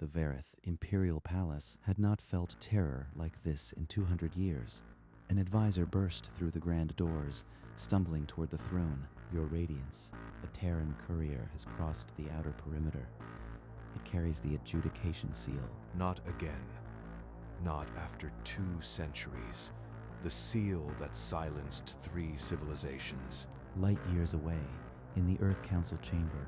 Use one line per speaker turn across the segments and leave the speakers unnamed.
the Vareth Imperial Palace had not felt terror like this in 200 years. An advisor burst through the grand doors, stumbling toward the throne. Your Radiance, a Terran courier has crossed the outer perimeter. It carries the adjudication seal.
Not again. Not after 2 centuries. The seal that silenced 3 civilizations.
Light years away, in the Earth Council chamber,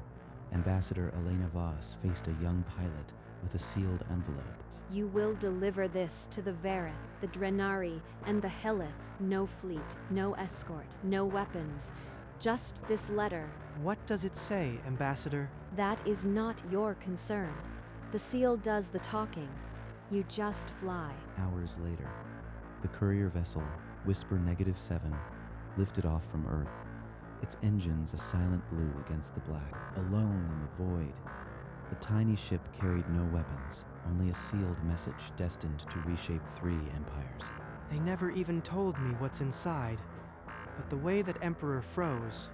Ambassador Elena Voss faced a young pilot with a sealed envelope.
You will deliver this to the Vareth, the Drenari, and the Helith. No fleet, no escort, no weapons. Just this letter.
What does it say, Ambassador?
That is not your concern. The seal does the talking. You just fly.
Hours later, the courier vessel, Whisper -7, lifted off from Earth, its engines a silent blue against the black. Alone in the void, the tiny ship carried no weapons, only a sealed message destined to reshape 3 empires.
They never even told me what's inside, but the way that Emperor froze,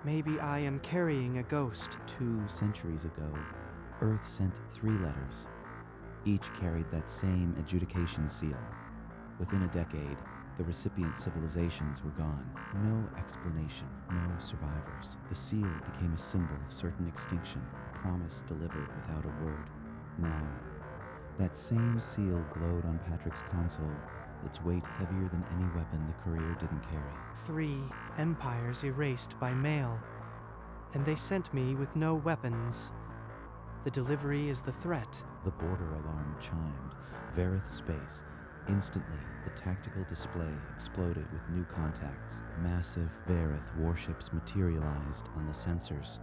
maybe I am carrying a ghost.
2 centuries ago, Earth sent 3 letters. Each carried that same adjudication seal. Within a decade, the recipient civilizations were gone. No explanation, no survivors. The seal became a symbol of certain extinction, a promise delivered without a word. Now, that same seal glowed on Patrick's console, its weight heavier than any weapon the courier didn't carry.
3 empires erased by mail, and they sent me with no weapons. The delivery is the threat.
The border alarm chimed. Vareth space. Instantly, the tactical display exploded with new contacts. Massive Vareth warships materialized on the sensors.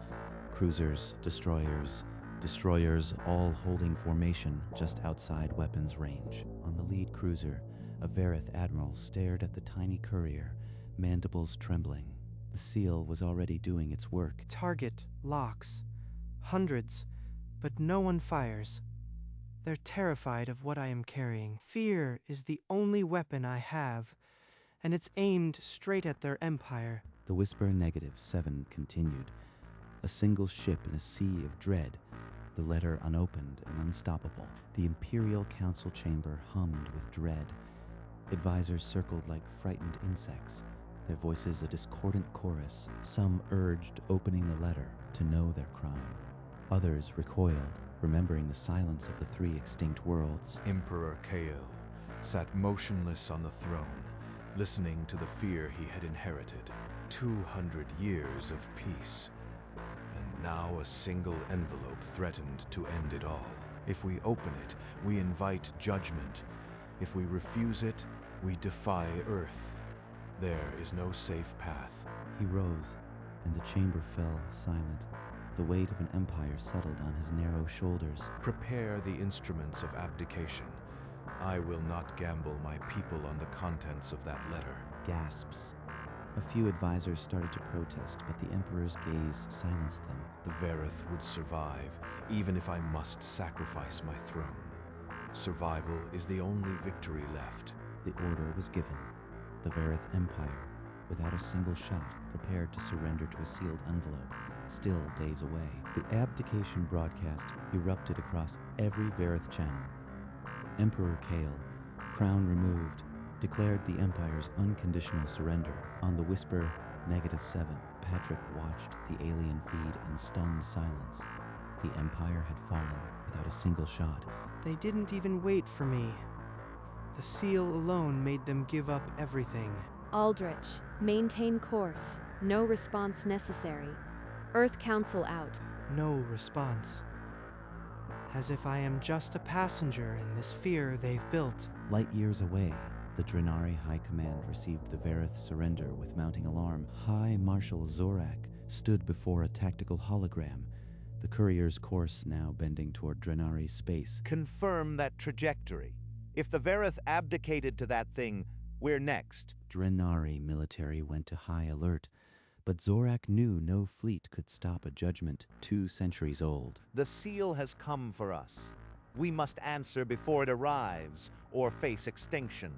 Cruisers, destroyers, all holding formation just outside weapons range. On the lead cruiser, a Vareth admiral stared at the tiny courier, mandibles trembling. The seal was already doing its work.
Target locks. Hundreds, but no one fires. They're terrified of what I am carrying. Fear is the only weapon I have, and it's aimed straight at their empire.
The Whisper -7 continued. A single ship in a sea of dread, the letter unopened and unstoppable. The Imperial Council chamber hummed with dread. Advisors circled like frightened insects, their voices a discordant chorus. Some urged opening the letter to know their crime. Others recoiled, remembering the silence of the 3 extinct worlds.
Emperor Kael sat motionless on the throne, listening to the fear he had inherited. 200 years of peace. And now a single envelope threatened to end it all. If we open it, we invite judgment. If we refuse it, we defy Earth. There is no safe path.
He rose, and the chamber fell silent. The weight of an empire settled on his narrow shoulders.
Prepare the instruments of abdication. I will not gamble my people on the contents of that letter.
Gasps. A few advisors started to protest, but the Emperor's gaze silenced them.
The Vareth would survive, even if I must sacrifice my throne. Survival is the only victory left.
The order was given. The Vareth Empire, without a single shot, prepared to surrender to a sealed envelope, still days away. The abdication broadcast erupted across every Vareth channel. Emperor Kael, crown removed, declared the Empire's unconditional surrender. On the Whisper -7, Patrick watched the alien feed in stunned silence. The Empire had fallen without a single shot.
They didn't even wait for me. The seal alone made them give up everything.
Aldrich, maintain course. No response necessary. Earth Council out.
No response. As if I am just a passenger in this fear they've built.
Light years away, the Drenari High Command received the Vareth surrender with mounting alarm. High Marshal Zorak stood before a tactical hologram, the courier's course now bending toward Drenari space.
Confirm that trajectory. If the Vareth abdicated to that thing, we're next.
Drenari military went to high alert, but Zorak knew no fleet could stop a judgment 2 centuries old.
The seal has come for us. We must answer before it arrives, or face extinction.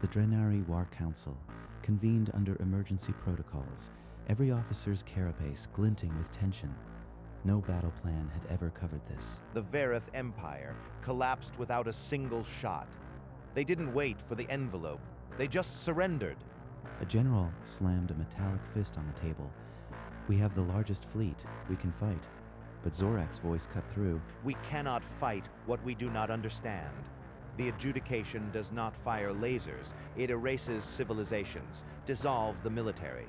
The Drenari War Council convened under emergency protocols, every officer's carapace glinting with tension. No battle plan had ever covered this.
The Verith Empire collapsed without a single shot. They didn't wait for the envelope. They just surrendered.
A general slammed a metallic fist on the table. "We have the largest fleet. We can fight." But Zorak's voice cut through.
We cannot fight what we do not understand. The adjudication does not fire lasers. It erases civilizations. Dissolve the military.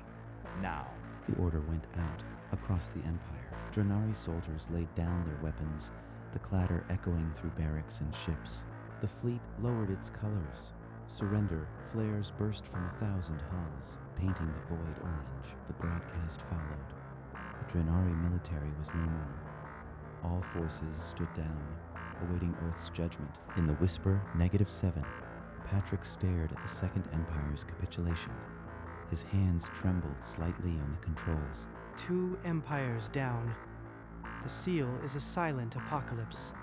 Now.
The order went out across the Empire. Drenari soldiers laid down their weapons, the clatter echoing through barracks and ships. The fleet lowered its colors. Surrender flares burst from 1,000 hulls, painting the void orange. The broadcast followed. The Drenari military was no more. All forces stood down, awaiting Earth's judgment. In the whisper, -7, Patrick stared at the Second Empire's capitulation. His hands trembled slightly on the controls.
2 empires down. The seal is a silent apocalypse,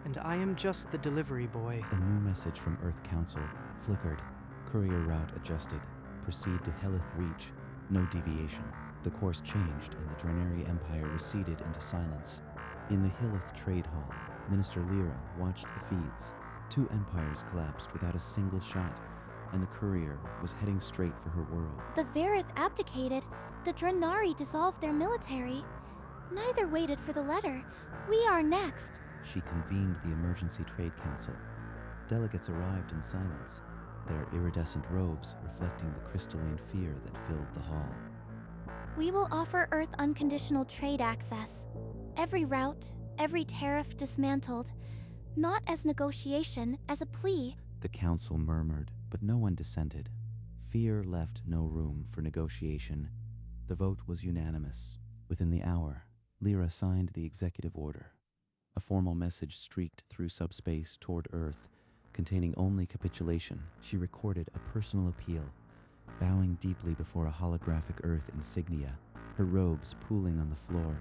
and I am just the delivery boy.
A new message from Earth Council flickered. Courier route adjusted. Proceed to Helith Reach. No deviation. The course changed, and the Drenari Empire receded into silence. In the Hilith Trade Hall, Minister Lyra watched the feeds. 2 empires collapsed without a single shot, and the courier was heading straight for her world.
The Verith abdicated. The Drenari dissolved their military. Neither waited for the letter. We are next.
She convened the Emergency Trade Council. Delegates arrived in silence, their iridescent robes reflecting the crystalline fear that filled the hall.
We will offer Earth unconditional trade access. Every route, every tariff dismantled. Not as negotiation, as a plea.
The council murmured, but no one dissented. Fear left no room for negotiation. The vote was unanimous. Within the hour, Lyra signed the executive order. A formal message streaked through subspace toward Earth, containing only capitulation. She recorded a personal appeal, bowing deeply before a holographic Earth insignia, her robes pooling on the floor.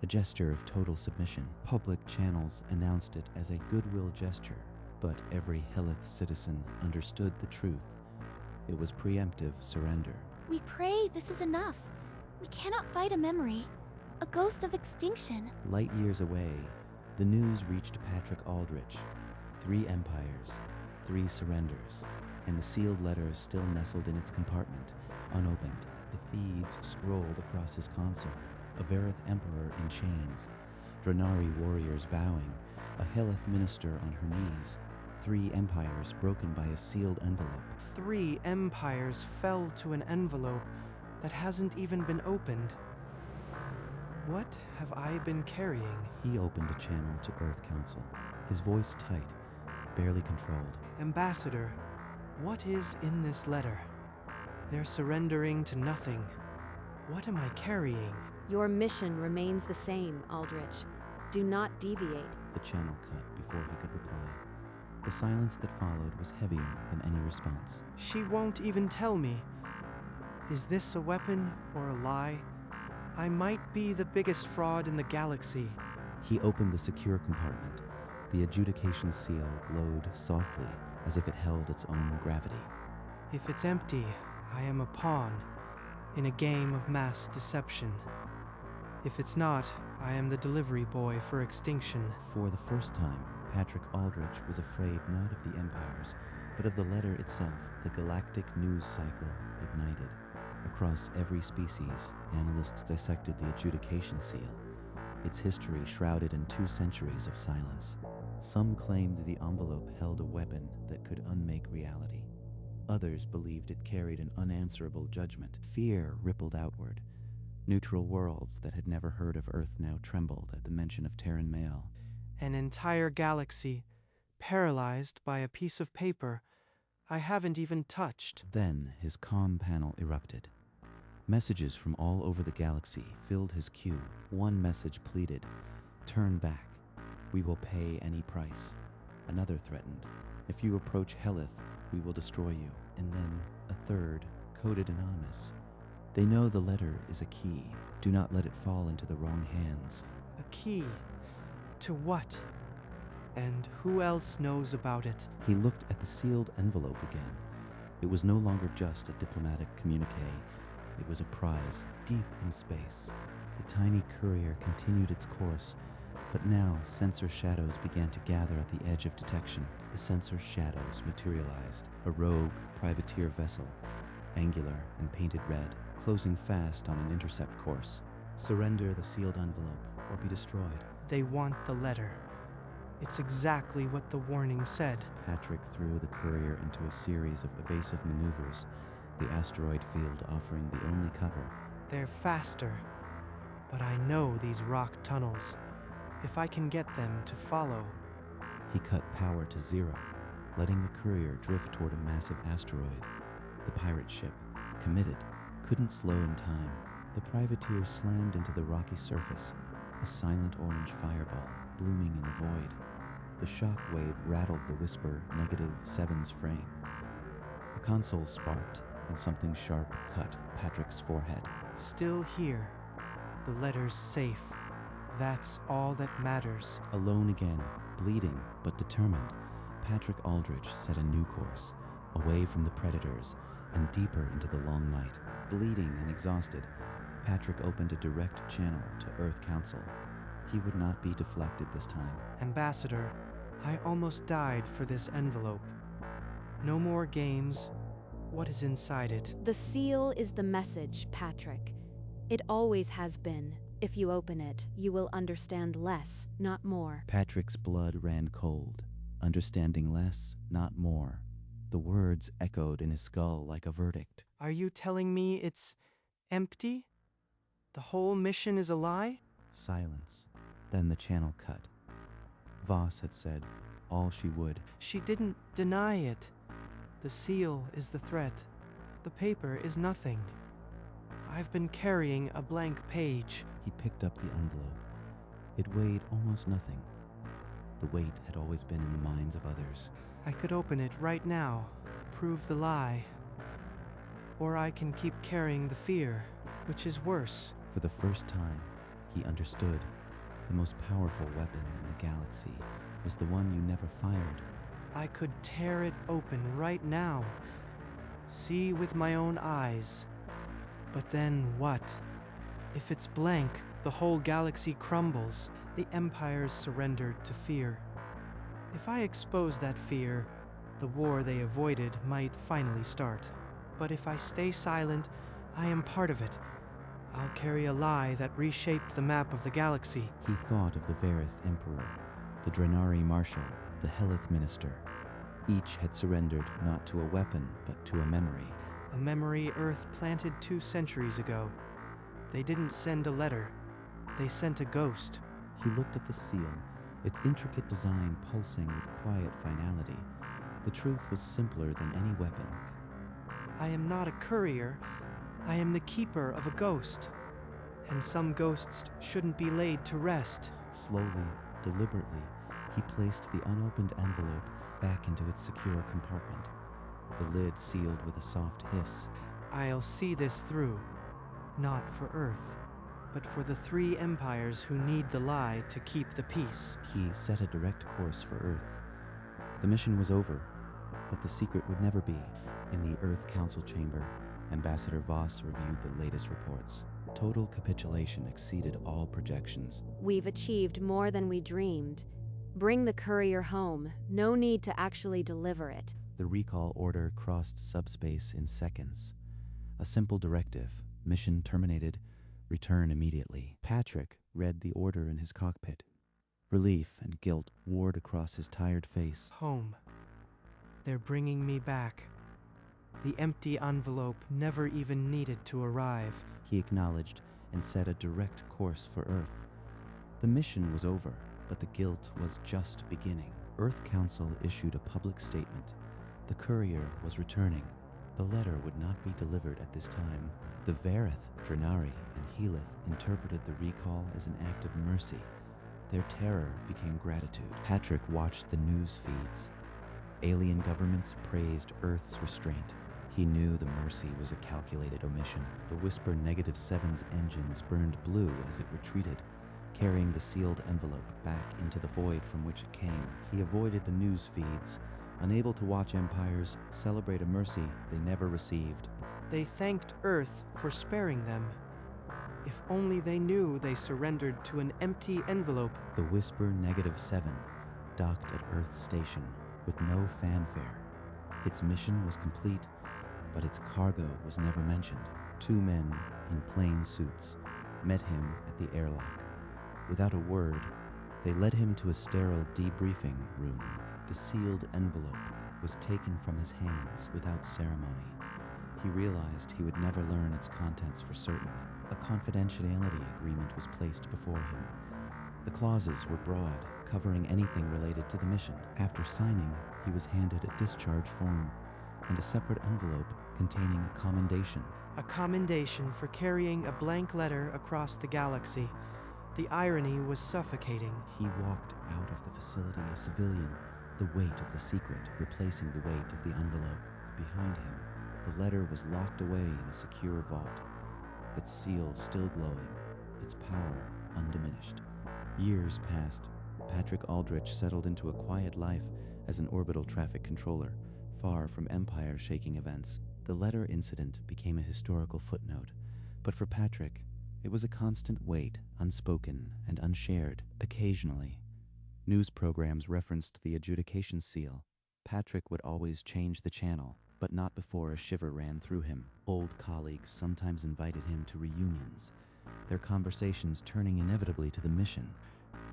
A gesture of total submission. Public channels announced it as a goodwill gesture, but every Helith citizen understood the truth. It was preemptive surrender.
We pray this is enough. We cannot fight a memory, a ghost of extinction.
Light years away, the news reached Patrick Aldrich. 3 empires, 3 surrenders, and the sealed letters still nestled in its compartment, unopened. The feeds scrolled across his console. A Verith emperor in chains, Drenari warriors bowing, a Helith minister on her knees, 3 empires broken by a sealed envelope.
3 empires fell to an envelope that hasn't even been opened. What have I been carrying?
He opened a channel to Earth Council, his voice tight, barely controlled.
Ambassador, what is in this letter? They're surrendering to nothing. What am I carrying?
Your mission remains the same, Aldrich. Do not deviate.
The channel cut before he could reply. The silence that followed was heavier than any response.
She won't even tell me. Is this a weapon or a lie? I might be the biggest fraud in the galaxy.
He opened the secure compartment. The adjudication seal glowed softly, as if it held its own gravity.
If it's empty, I am a pawn in a game of mass deception. If it's not, I am the delivery boy for extinction.
For the first time, Patrick Aldrich was afraid not of the empires, but of the letter itself. The galactic news cycle ignited. Across every species, analysts dissected the adjudication seal, its history shrouded in 2 centuries of silence. Some claimed the envelope held a weapon that could unmake reality. Others believed it carried an unanswerable judgment. Fear rippled outward. Neutral worlds that had never heard of Earth now trembled at the mention of Terran mail.
An entire galaxy, paralyzed by a piece of paper I haven't even touched.
Then his comm panel erupted. Messages from all over the galaxy filled his queue. One message pleaded, "Turn back. We will pay any price." Another threatened, "If you approach Helith, we will destroy you." And then a third, coded anonymous. "They know the letter is a key. Do not let it fall into the wrong hands."
A key? To what? And who else knows about it?
He looked at the sealed envelope again. It was no longer just a diplomatic communique. It was a prize deep in space. The tiny courier continued its course, but now sensor shadows began to gather at the edge of detection. The sensor shadows materialized, a rogue privateer vessel, angular and painted red, closing fast on an intercept course. Surrender the sealed envelope or be destroyed.
They want the letter. It's exactly what the warning said.
Patrick threw the courier into a series of evasive maneuvers, the asteroid field offering the only cover.
They're faster, but I know these rock tunnels. If I can get them to follow.
He cut power to 0, letting the courier drift toward a massive asteroid. The pirate ship, committed, couldn't slow in time. The privateer slammed into the rocky surface, a silent orange fireball blooming in the void. The shock wave rattled the Whisper -7's frame. A console sparked, and something sharp cut Patrick's forehead.
Still here. The letter's safe. That's all that matters.
Alone again, bleeding but determined, Patrick Aldrich set a new course, away from the predators and deeper into the long night. Bleeding and exhausted, Patrick opened a direct channel to Earth Council. He would not be deflected this time.
Ambassador, I almost died for this envelope. No more games. What is inside it?
The seal is the message, Patrick. It always has been. If you open it, you will understand less, not more.
Patrick's blood ran cold. Understanding less, not more. The words echoed in his skull like a verdict.
Are you telling me it's empty? The whole mission is a lie?
Silence. Then the channel cut. Voss had said all she would.
She didn't deny it. The seal is the threat. The paper is nothing. I've been carrying a blank page.
He picked up the envelope. It weighed almost nothing. The weight had always been in the minds of others.
I could open it right now, prove the lie. Or I can keep carrying the fear, which is worse.
For the first time, he understood. The most powerful weapon in the galaxy was the one you never fired.
I could tear it open right now. See with my own eyes. But then what? If it's blank, the whole galaxy crumbles. The empires surrendered to fear. If I expose that fear, the war they avoided might finally start. But if I stay silent, I am part of it. I'll carry a lie that reshaped the map of the galaxy.
He thought of the Verith Emperor, the Drenari Marshal, the Helith Minister. Each had surrendered not to a weapon, but to a memory.
A memory Earth planted 2 centuries ago. They didn't send a letter. They sent a ghost.
He looked at the seal, its intricate design pulsing with quiet finality. The truth was simpler than any weapon.
I am not a courier. I am the keeper of a ghost. And some ghosts shouldn't be laid to rest.
Slowly, deliberately, he placed the unopened envelope back into its secure compartment. The lid sealed with a soft hiss.
I'll see this through. Not for Earth, but for the 3 empires who need the lie to keep the peace.
He set a direct course for Earth. The mission was over, but the secret would never be. In the Earth Council chamber, Ambassador Voss reviewed the latest reports. Total capitulation exceeded all projections.
We've achieved more than we dreamed. Bring the courier home. No need to actually deliver it.
The recall order crossed subspace in seconds. A simple directive. Mission terminated. Return immediately. Patrick read the order in his cockpit. Relief and guilt warred across his tired face.
Home. They're bringing me back. The empty envelope never even needed to arrive.
He acknowledged and set a direct course for Earth. The mission was over, but the guilt was just beginning. Earth Council issued a public statement. The courier was returning. The letter would not be delivered at this time. The Verith, Drenari, and Helith interpreted the recall as an act of mercy. Their terror became gratitude. Patrick watched the news feeds. Alien governments praised Earth's restraint. He knew the mercy was a calculated omission. The Whisper -7's engines burned blue as it retreated, carrying the sealed envelope back into the void from which it came. He avoided the news feeds, unable to watch empires celebrate a mercy they never received.
They thanked Earth for sparing them. If only they knew they surrendered to an empty envelope.
The Whisper -7 docked at Earth Station with no fanfare. Its mission was complete, but its cargo was never mentioned. Two men in plain suits met him at the airlock. Without a word, they led him to a sterile debriefing room. The sealed envelope was taken from his hands without ceremony. He realized he would never learn its contents for certain. A confidentiality agreement was placed before him. The clauses were broad, covering anything related to the mission. After signing, he was handed a discharge form and a separate envelope containing a commendation.
A commendation for carrying a blank letter across the galaxy. The irony was suffocating.
He walked out of the facility a civilian, the weight of the secret replacing the weight of the envelope. Behind him, the letter was locked away in a secure vault, its seal still glowing, its power undiminished. Years passed. Patrick Aldrich settled into a quiet life as an orbital traffic controller, far from empire-shaking events. The letter incident became a historical footnote, but for Patrick, it was a constant weight, unspoken and unshared. Occasionally, news programs referenced the adjudication seal. Patrick would always change the channel, but not before a shiver ran through him. Old colleagues sometimes invited him to reunions, their conversations turning inevitably to the mission.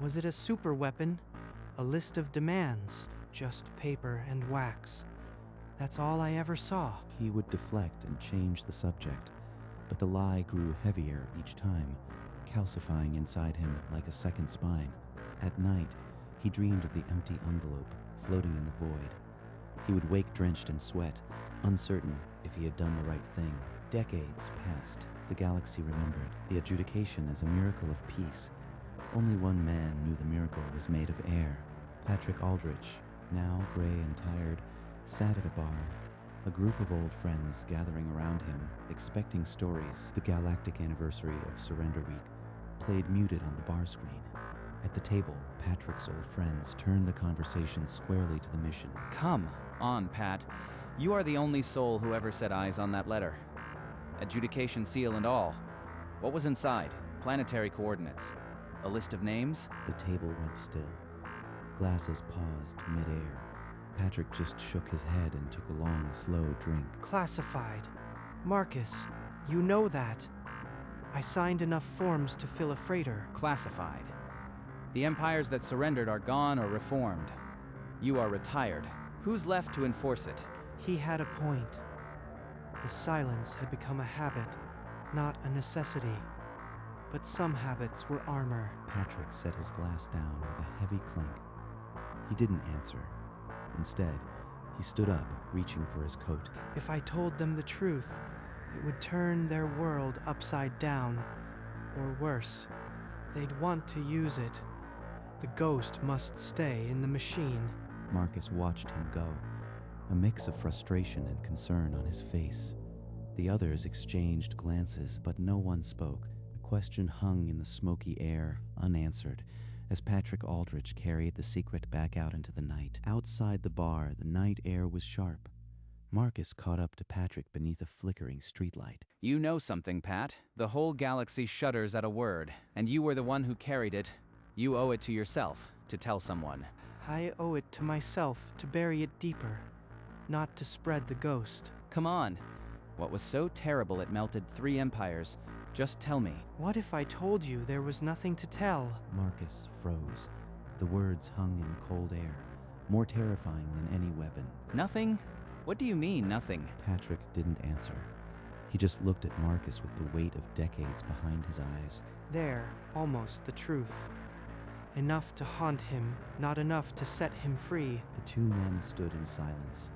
Was it a super weapon? A list of demands? Just paper and wax. That's all I ever saw.
He would deflect and change the subject, but the lie grew heavier each time, calcifying inside him like a second spine. At night, he dreamed of the empty envelope floating in the void. He would wake drenched in sweat, uncertain if he had done the right thing. Decades passed. The galaxy remembered the adjudication as a miracle of peace. Only one man knew the miracle was made of air. Patrick Aldrich, now gray and tired, sat at a bar, a group of old friends gathering around him, expecting stories. The galactic anniversary of Surrender Week played muted on the bar screen. At the table, Patrick's old friends turned the conversation squarely to the mission.
Come on, Pat. You are the only soul who ever set eyes on that letter. Adjudication seal and all. What was inside? Planetary coordinates. A list of names?
The table went still. Glasses paused mid-air. Patrick just shook his head and took a long, slow drink.
Classified. Marcus, you know that. I signed enough forms to fill a freighter.
Classified. The empires that surrendered are gone or reformed. You are retired. Who's left to enforce it?
He had a point. The silence had become a habit, not a necessity. But some habits were armor.
Patrick set his glass down with a heavy clink. He didn't answer. Instead, he stood up, reaching for his coat.
If I told them the truth, it would turn their world upside down. Or worse, they'd want to use it. The ghost must stay in the machine.
Marcus watched him go, a mix of frustration and concern on his face. The others exchanged glances, but no one spoke. The question hung in the smoky air, unanswered, as Patrick Aldrich carried the secret back out into the night. Outside the bar, the night air was sharp. Marcus caught up to Patrick beneath a flickering streetlight.
You know something, Pat. The whole galaxy shudders at a word, and you were the one who carried it. You owe it to yourself to tell someone.
I owe it to myself to bury it deeper, not to spread the ghost.
Come on. What was so terrible it melted 3 empires? Just tell me.
What if I told you there was nothing to tell?
Marcus froze. The words hung in the cold air, more terrifying than any weapon.
Nothing? What do you mean, nothing?
Patrick didn't answer. He just looked at Marcus with the weight of decades behind his eyes.
There, almost the truth. Enough to haunt him, not enough to set him free.
The two men stood in silence.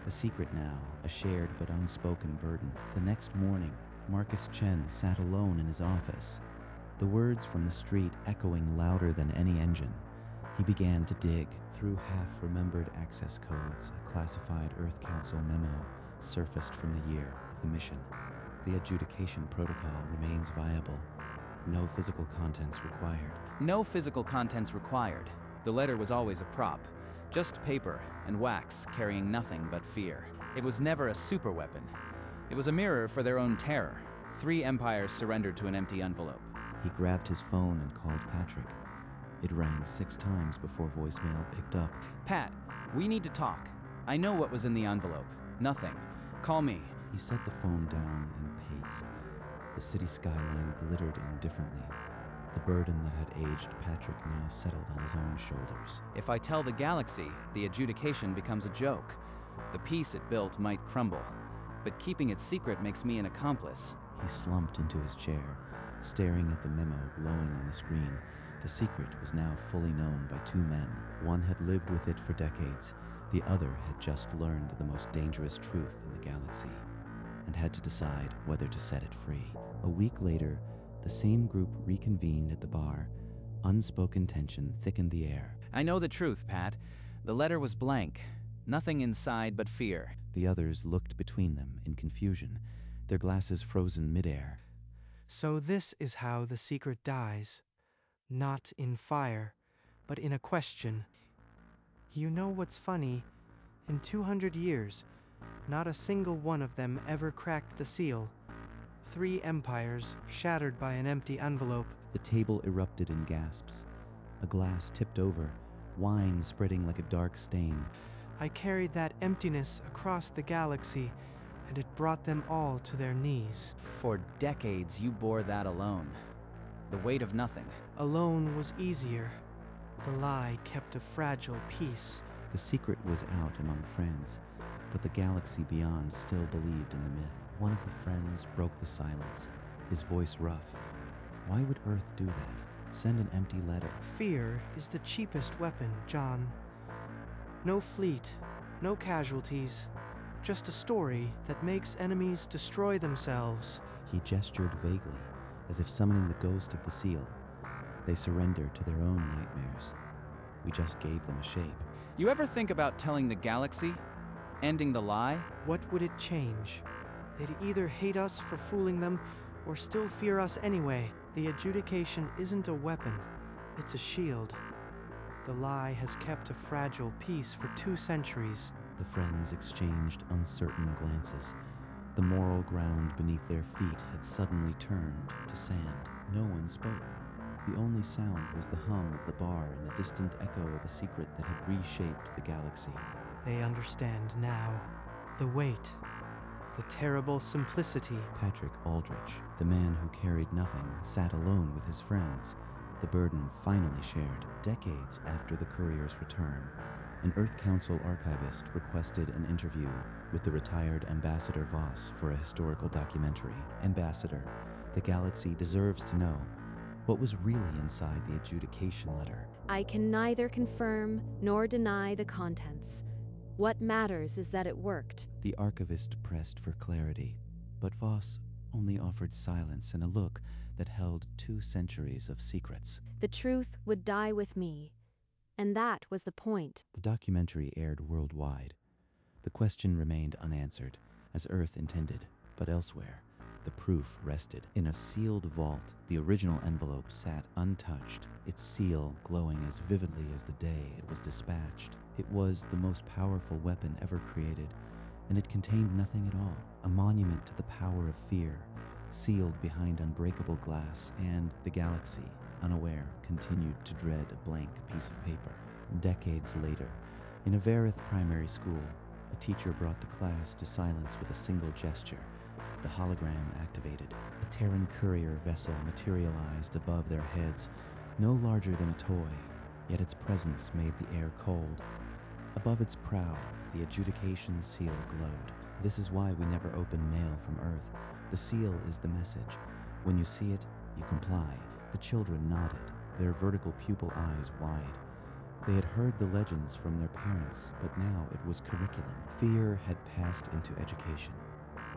The secret now, a shared but unspoken burden. The next morning, Marcus Chen sat alone in his office, the words from the street echoing louder than any engine. He began to dig through half-remembered access codes. A classified Earth Council memo surfaced from the year of the mission. The adjudication protocol remains viable. No physical contents required.
No physical contents required. The letter was always a prop. Just paper and wax carrying nothing but fear. It was never a superweapon. It was a mirror for their own terror. 3 empires surrendered to an empty envelope.
He grabbed his phone and called Patrick. It rang 6 times before voicemail picked up.
Pat, we need to talk. I know what was in the envelope. Nothing. Call me.
He set the phone down and paced. The city skyline glittered indifferently. The burden that had aged Patrick now settled on his own shoulders.
If I tell the galaxy, the adjudication becomes a joke. The peace it built might crumble. But keeping it secret makes me an accomplice.
He slumped into his chair, staring at the memo glowing on the screen. The secret was now fully known by 2 men. One had lived with it for decades. The other had just learned the most dangerous truth in the galaxy, and had to decide whether to set it free. A week later, the same group reconvened at the bar. Unspoken tension thickened the air.
I know the truth, Pat. The letter was blank. Nothing inside but fear.
The others looked between them in confusion, their glasses frozen midair.
So this is how the secret dies. Not in fire, but in a question. You know what's funny? In 200 years, not a single one of them ever cracked the seal. 3 empires shattered by an empty envelope.
The table erupted in gasps. A glass tipped over, wine spreading like a dark stain.
I carried that emptiness across the galaxy, and it brought them all to their knees.
For decades, you bore that alone. The weight of nothing.
Alone was easier. The lie kept a fragile peace.
The secret was out among friends, but the galaxy beyond still believed in the myth. One of the friends broke the silence, his voice rough. Why would Earth do that? Send an empty letter?
Fear is the cheapest weapon, John. No fleet, no casualties, just a story that makes enemies destroy themselves.
He gestured vaguely, as if summoning the ghost of the seal. They surrendered to their own nightmares. We just gave them a shape.
You ever think about telling the galaxy? Ending the lie?
What would it change? They'd either hate us for fooling them, or still fear us anyway. The adjudication isn't a weapon, it's a shield. The lie has kept a fragile peace for 2 centuries.
The friends exchanged uncertain glances. The moral ground beneath their feet had suddenly turned to sand. No one spoke. The only sound was the hum of the bar and the distant echo of a secret that had reshaped the galaxy.
They understand now. The weight. The terrible simplicity.
Patrick Aldrich, the man who carried nothing, sat alone with his friends. The burden finally shared. Decades after the courier's return, an Earth Council archivist requested an interview with the retired Ambassador Voss for a historical documentary. Ambassador, the galaxy deserves to know what was really inside the adjudication letter.
I can neither confirm nor deny the contents. What matters is that it worked.
The archivist pressed for clarity, but Voss only offered silence and a look that held 2 centuries of secrets.
The truth would die with me, and that was the point.
The documentary aired worldwide. The question remained unanswered, as Earth intended, but elsewhere, the proof rested. In a sealed vault, the original envelope sat untouched, its seal glowing as vividly as the day it was dispatched. It was the most powerful weapon ever created, and it contained nothing at all. A monument to the power of fear, sealed behind unbreakable glass, and the galaxy, unaware, continued to dread a blank piece of paper. Decades later, in a Verith primary school, a teacher brought the class to silence with a single gesture. The hologram activated. A Terran courier vessel materialized above their heads, no larger than a toy, yet its presence made the air cold. Above its prow, the adjudication seal glowed. This is why we never open mail from Earth. The seal is the message. When you see it, you comply. The children nodded, their vertical pupil eyes wide. They had heard the legends from their parents, but now it was curriculum. Fear had passed into education.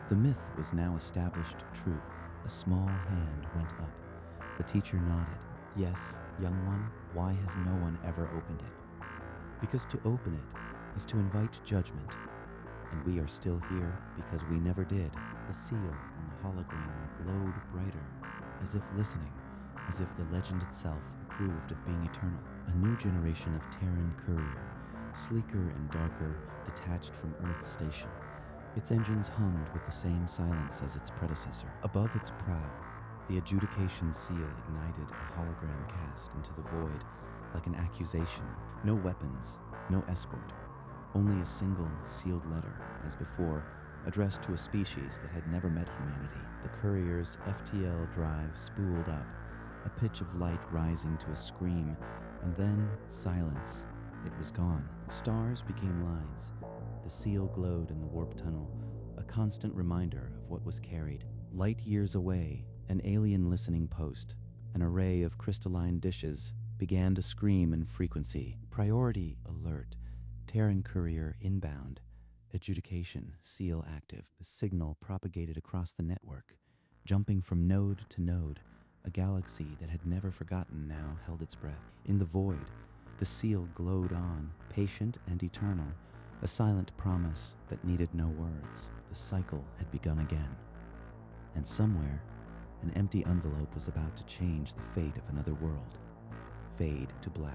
The myth was now established truth. A small hand went up. The teacher nodded. Yes, young one, why has no one ever opened it? Because to open it is to invite judgment. And we are still here because we never did. The seal on the hologram glowed brighter, as if listening, as if the legend itself approved of being eternal. A new generation of Terran courier, sleeker and darker, detached from Earth station. Its engines hummed with the same silence as its predecessor. Above its prow, the adjudication seal ignited a hologram cast into the void like an accusation. No weapons, no escort, only a single sealed letter, as before, addressed to a species that had never met humanity. The courier's FTL drive spooled up, a pitch of light rising to a scream, and then silence. It was gone. Stars became lines. The seal glowed in the warp tunnel, a constant reminder of what was carried. Light years away, an alien listening post, an array of crystalline dishes, began to scream in frequency. Priority alert. Terran courier inbound. Adjudication seal active. The signal propagated across the network, jumping from node to node. A galaxy that had never forgotten now held its breath. In the void, the seal glowed on, patient and eternal, a silent promise that needed no words. The cycle had begun again. And somewhere, an empty envelope was about to change the fate of another world, fade to black.